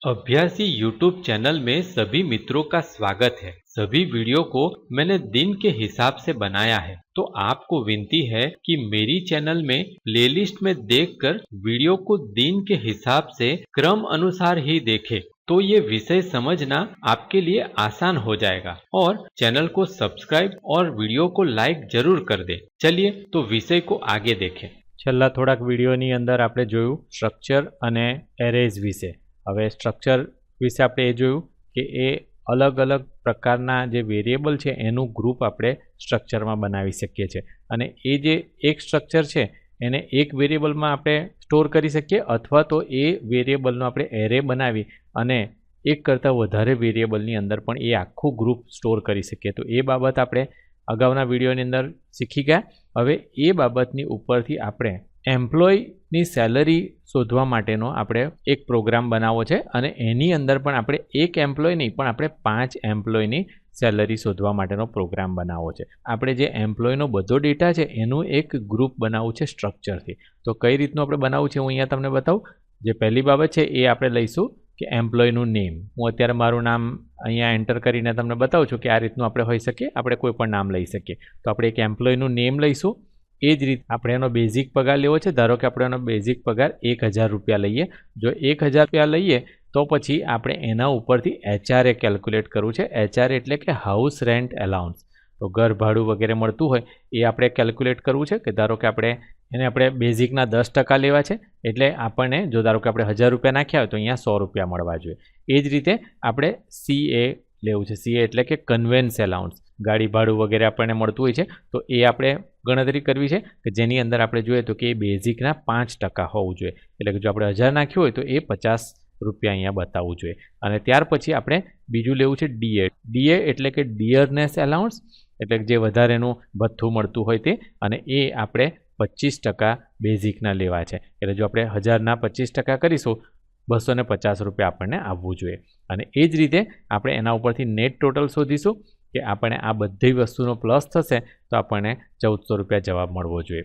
अभ्यासी YouTube channel में सभी मित्रों का स्वागत है। सभी वीडियो को मैंने दिन के हिसाब से बनाया है, तो आपको विनती है कि मेरी चैनल में प्लेलिस्ट में देखकर वीडियो को दिन के हिसाब से क्रम अनुसार ही देखें, तो ये विषय समझना आपके लिए आसान हो जाएगा। और चैनल को सब्सक्राइब और वीडियो को लाइक जरूर कर दे। चलिए तो विषय को आगे देखें। છેલ્લા થોડાક વિડીયોની અંદર આપણે જોયું સ્ટ્રક્ચર અને એરેઝ વિશે। હવે સ્ટ્રક્ચર વિશે આપણે એ જોયું કે એ અલગ અલગ પ્રકારના જે વેરિયેબલ છે એનું ગ્રુપ આપણે સ્ટ્રક્ચરમાં બનાવી શકીએ છીએ અને એ જે એક સ્ટ્રક્ચર છે એને એક વેરિયેબલમાં આપણે સ્ટોર કરી શકીએ અથવા તો એ વેરિયેબલનો આપણે એરે બનાવી અને એક કરતાં વધારે વેરિયેબલની અંદર પણ એ આખું ગ્રુપ સ્ટોર કરી શકીએ। તો એ બાબત આપણે અગાઉના વિડીયોની અંદર શીખી ગયા। હવે એ બાબતની ઉપરથી આપણે એમ્પ્લોયની સેલરી શોધવા માટેનો આપણે એક પ્રોગ્રામ બનાવવો છે અને એની અંદર પણ આપણે એક એમ્પ્લોય નહીં પણ આપણે 5 એમ્પ્લોયની સેલરી શોધવા માટેનો પ્રોગ્રામ બનાવવો છે। આપણે જે એમ્પ્લોયનો બધો ડેટા છે એનું એક ગ્રુપ બનાવવું છે સ્ટ્રક્ચરથી। તો કઈ રીતનું આપણે બનાવવું છે હું અહીંયા તમને બતાવું। જે પહેલી બાબત છે એ આપણે લઈશું કે એમ્પ્લોયનું નેમ। હું અત્યારે મારું નામ અહીંયા એન્ટર કરીને તમને બતાવું છું કે આ રીતનું આપણે હોઈ શકીએ, આપણે કોઈ પણ નામ લઈ શકીએ। તો આપણે એક એમ્પ્લોયનું નેમ લઈશું। એ જ રીતે આપણે એનો બેઝિક પગાર લેવો છે। ધારો કે આપણે એનો બેઝિક પગાર 1000 રૂપિયા લઈએ। જો 1000 રૂપિયા લઈએ તો પછી આપણે એના ઉપરથી HRA કેલ્ક્યુલેટ કરવું છે। HRA એટલે કે હાઉસ રેન્ટ એલાઉન્સ। તો ઘર ભાડું વગેરે મળતું હોય એ આપણે કેલ્ક્યુલેટ કરવું છે કે ધારો કે આપણે બેઝિકના 10% લેવા છે એટલે આપણને જો ધારો કે આપણે 1000 રૂપિયા નાખ્યા હોય તો અહીંયા 100 રૂપિયા મળવા જોઈએ। એ જ રીતે આપણે CA લેવું છે। CA એટલે કે કન્વેન્સ એલાઉન્સ। ગાડી ભાડું વગેરે આપણને મળતું હોય છે તો એ આપણે ગણતરી કરવી છે કે જેની અંદર આપણે જોઈએ તો કે એ બેઝિકના 5% હોવું જોઈએ। એટલે કે જો આપણે 1000 નાખ્યું હોય તો એ 50 રૂપિયા અહીંયા બતાવવું જોઈએ। અને ત્યાર પછી આપણે બીજું લેવું છે DA। DA એટલે કે ડિયરનેસ એલાઉન્સ, એટલે કે જે વધારેનું ભથ્થું મળતું હોય તે, અને એ આપણે 25% બેઝિકના લેવા છે। એટલે જો આપણે 1000ના 25% કરીશું 250 રૂપિયા આપણને આવવું જોઈએ। અને એ જ રીતે આપણે એના ઉપરથી નેટ ટોટલ શોધીશું કે આપણે આ બધી વસ્તુનો પ્લસ થશે તો આપણને 1400 રૂપિયા જવાબ મળવો જોઈએ।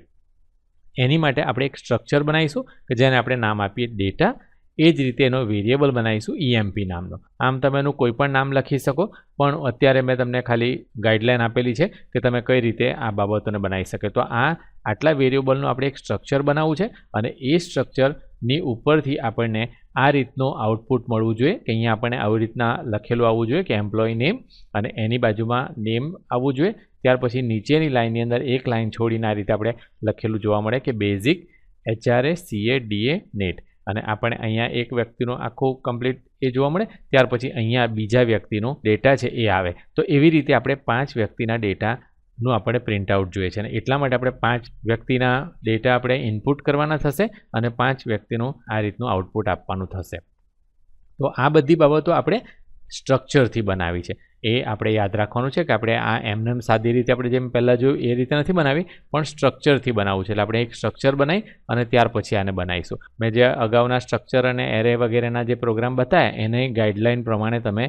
એની માટે આપણે એક સ્ટ્રક્ચર બનાવીશું કે જેને આપણે નામ આપીએ ડેટા। એ જ રીતે એનો વેરિયેબલ બનાવીશું EMP નામનો। આમ તમે એનું કોઈ પણ નામ લખી શકો, પણ અત્યારે મેં તમને ખાલી ગાઈડલાઈન આપેલી છે કે તમે કઈ રીતે આ બાબતોને બનાવી શકે। તો આટલા વેરિયેબલનું આપણે એક સ્ટ્રક્ચર બનાવવું છે અને એ સ્ટ્રક્ચરની ઉપરથી આપણને આ રીતનું આઉટપુટ મળવું જોઈએ કે અહીંયા આપણને આવી રીતના લખેલું આવવું જોઈએ કે એમ્પ્લોય નેમ, અને એની બાજુમાં નેમ આવવું જોઈએ। ત્યાર પછી નીચેની લાઇનની અંદર એક લાઇન છોડીને આ રીતે આપણે લખેલું જોવા મળે કે basic HRA CA DA net, અને આપણે અહીંયા એક વ્યક્તિનો આખું કમ્પ્લીટ એ જોવા મળે। ત્યાર પછી અહીંયા બીજા વ્યક્તિનો ડેટા છે એ આવે। તો એવી રીતે આપણે 5 વ્યક્તિના ડેટાનું આપણે પ્રિન્ટ આઉટ જોઈએ છે અને એટલા માટે આપણે 5 વ્યક્તિના ડેટા આપણે ઇનપુટ કરવાના થશે અને 5 વ્યક્તિનું આ રીતનું આઉટપુટ આપવાનું થશે। તો આ બધી બાબતો આપણે સ્ટ્રક્ચરથી બનાવી છે। એ આપણે યાદ રાખવાનું છે કે આપણે આ એમને સાદી રીતે આપણે જેમ પહેલાં જોયું એ રીતે નથી બનાવી, પણ સ્ટ્રક્ચરથી બનાવવું છે। એટલે આપણે એક સ્ટ્રક્ચર બનાવી અને ત્યાર પછી આને બનાવીશું। મેં જે અગાઉના સ્ટ્રક્ચર અને એરે વગેરેના જે પ્રોગ્રામ બતાવ્યા એને ગાઈડલાઈન પ્રમાણે તમે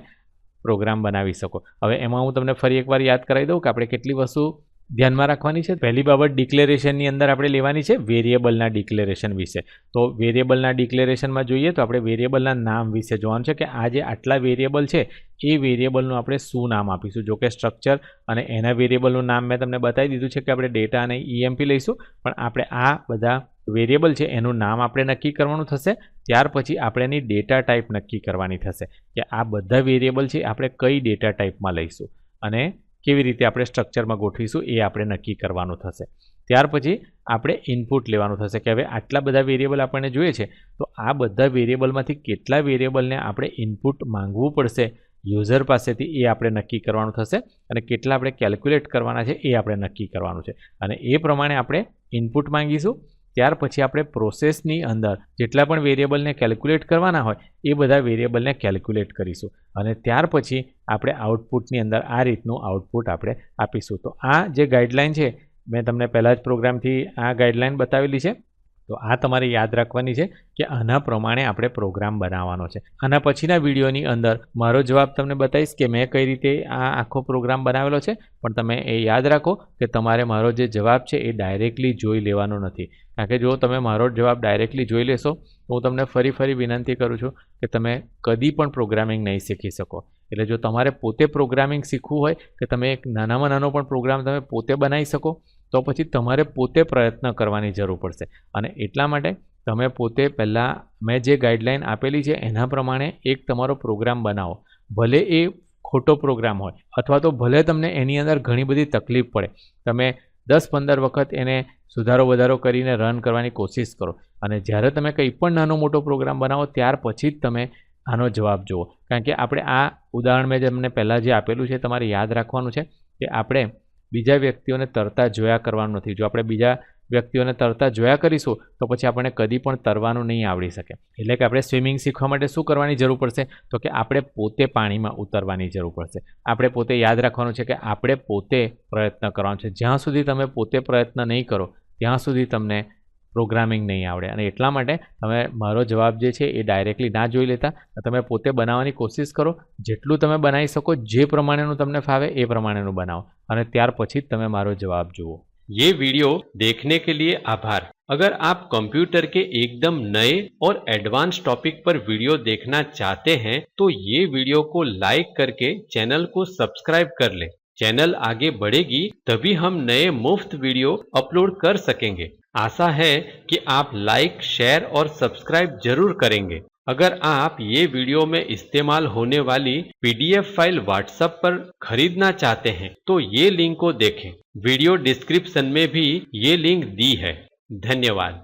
પ્રોગ્રામ બનાવી શકો। હવે એમાં હું તમને ફરી એકવાર યાદ કરાવી દઉં કે આપણે કેટલી વસ્તુ ધ્યાનમાં રાખવાની છે। પહેલી બાબત ડિક્લેરેશનની અંદર આપણે લેવાની છે વેરિયેબલના ડિક્લેરેશન વિશે। તો વેરિયેબલના ડિક્લેરેશનમાં જોઈએ તો આપણે વેરિયેબલના નામ વિશે જોવાનું છે કે આ જે આટલા વેરિયેબલ છે એ વેરિયેબલનું આપણે શું નામ આપીશું। જો કે સ્ટ્રક્ચર અને એના વેરિયેબલનું નામ મેં તમને બતાવી દીધું છે કે આપણે ડેટા અને EMP લઈશું, પણ આપણે આ બધા વેરિયેબલ છે એનું નામ આપણે નક્કી કરવાનું થશે। ત્યાર પછી આપણે એની ડેટા ટાઈપ નક્કી કરવાની થશે કે આ બધા વેરિયેબલ છે આપણે કઈ ડેટા ટાઈપમાં લઈશું અને કેવી રીતે આપણે સ્ટ્રક્ચરમાં ગોઠવીશું એ આપણે નક્કી કરવાનું થશે। ત્યાર પછી આપણે ઇનપુટ લેવાનું થશે કે હવે આટલા બધા વેરિયેબલ આપણને જોઈએ છે તો આ બધા વેરિયેબલમાંથી કેટલા વેરિયેબલને આપણે ઇનપુટ માંગવું પડશે યુઝર પાસેથી એ આપણે નક્કી કરવાનું થશે અને કેટલા આપણે કેલ્ક્યુલેટ કરવાના છે એ આપણે નક્કી કરવાનું છે અને એ પ્રમાણે આપણે ઇનપુટ માંગીશું। ત્યાર પછી આપણે પ્રોસેસની અંદર જેટલા પણ વેરિયેબલને કેલ્ક્યુલેટ કરવાના હોય એ બધા વેરિયેબલને કેલ્ક્યુલેટ કરીશું અને ત્યાર પછી આપણે આઉટપુટની અંદર આ રીતનું આઉટપુટ આપણે આપીશું। તો આ જે ગાઈડલાઈન છે મેં તમને પહેલાં જ પ્રોગ્રામથી આ ગાઈડલાઈન બતાવેલી છે તો આ તમારે યાદ રાખવાની છે કે આના પ્રમાણે આપણે પ્રોગ્રામ બનાવવાનો છે. આના પછીના વિડીયોની અંદર મારો જવાબ તમને બતાવીશ કે મેં કઈ રીતે આ આખો પ્રોગ્રામ બનાવેલો છે, પણ તમે એ યાદ રાખો કે તમારે મારો જે જવાબ છે એ ડાયરેક્ટલી જોઈ લેવાનો નથી. કારણ કે જો તમે મારો જવાબ ડાયરેક્ટલી જોઈ લેશો તો હું તમને ફરી વિનંતી કરું છું કે તમે કદી પણ પ્રોગ્રામિંગ નહીં શીખી શકો. એટલે જો તમારે પોતે પ્રોગ્રામિંગ શીખવું હોય કે તમે એક નાનામાં નાનો પણ પ્રોગ્રામ તમે પોતે બનાવી શકો, તો પછી તમારે પોતે પ્રયત્ન કરવાની જરૂર પડશે. અને એટલા માટે તમે પોતે પહેલાં મેં જે ગાઈડલાઈન આપેલી છે એના પ્રમાણે એક તમારો પ્રોગ્રામ બનાવો. ભલે એ ખોટો પ્રોગ્રામ હોય અથવા તો ભલે તમને એની અંદર ઘણી બધી તકલીફ પડે, તમે 10-15 વખત એને સુધારો વધારો કરીને રન કરવાની કોશિશ કરો. અને જ્યારે તમે કંઈ પણ નાનો મોટો પ્રોગ્રામ બનાવો ત્યાર પછી જ તમે આનો જવાબ જુઓ. કારણ કે આપણે આ ઉદાહરણ મેં તમને પહેલાં જે આપેલું છે તમારે યાદ રાખવાનું છે કે આપણે બીજા વ્યક્તિઓને તરતા જોયા કરવાનું નથી. જો આપણે બીજા વ્યક્તિઓને તરતા જોયા કરીશું તો પછી આપણને કદી પણ તરવાનું નહીં આવડી શકે. એટલે કે આપણે સ્વિમિંગ શીખવા માટે શું કરવાની જરૂર પડશે, તો કે આપણે પોતે પાણીમાં ઉતરવાની જરૂર પડશે. આપણે પોતે યાદ રાખવાનું છે કે આપણે પોતે પ્રયત્ન કરવાનો છે. જ્યાં સુધી તમે પોતે પ્રયત્ન નહીં કરો ત્યાં સુધી તમને પ્રોગ્રામિંગ નહીં આવડે. અને એટલા માટે તમે મારો જવાબ જે છે એ ડાયરેક્ટલી ના જોઈ લેતા, તમે પોતે બનાવવાની કોશિશ કરો. જેટલું તમે બનાવી શકો, જે પ્રમાણેનું તમને ફાવે એ પ્રમાણેનું બનાવો અને ત્યાર પછી જ તમે મારો जवाब જુઓ. ये वीडियो देखने के लिए आभार. अगर आप कंप्यूटर के एकदम नए और एडवांस टॉपिक पर वीडियो देखना चाहते हैं तो ये वीडियो को लाइक करके चैनल को सब्सक्राइब कर लें. चैनल आगे बढ़ेगी तभी हम नए मुफ्त वीडियो अपलोड कर सकेंगे. आशा है कि आप लाइक, शेयर और सब्सक्राइब जरूर करेंगे. अगर आप ये वीडियो में इस्तेमाल होने वाली PDF फाइल व्हाट्सएप पर खरीदना चाहते हैं तो ये लिंक को देखें. वीडियो डिस्क्रिप्शन में भी ये लिंक दी है. धन्यवाद.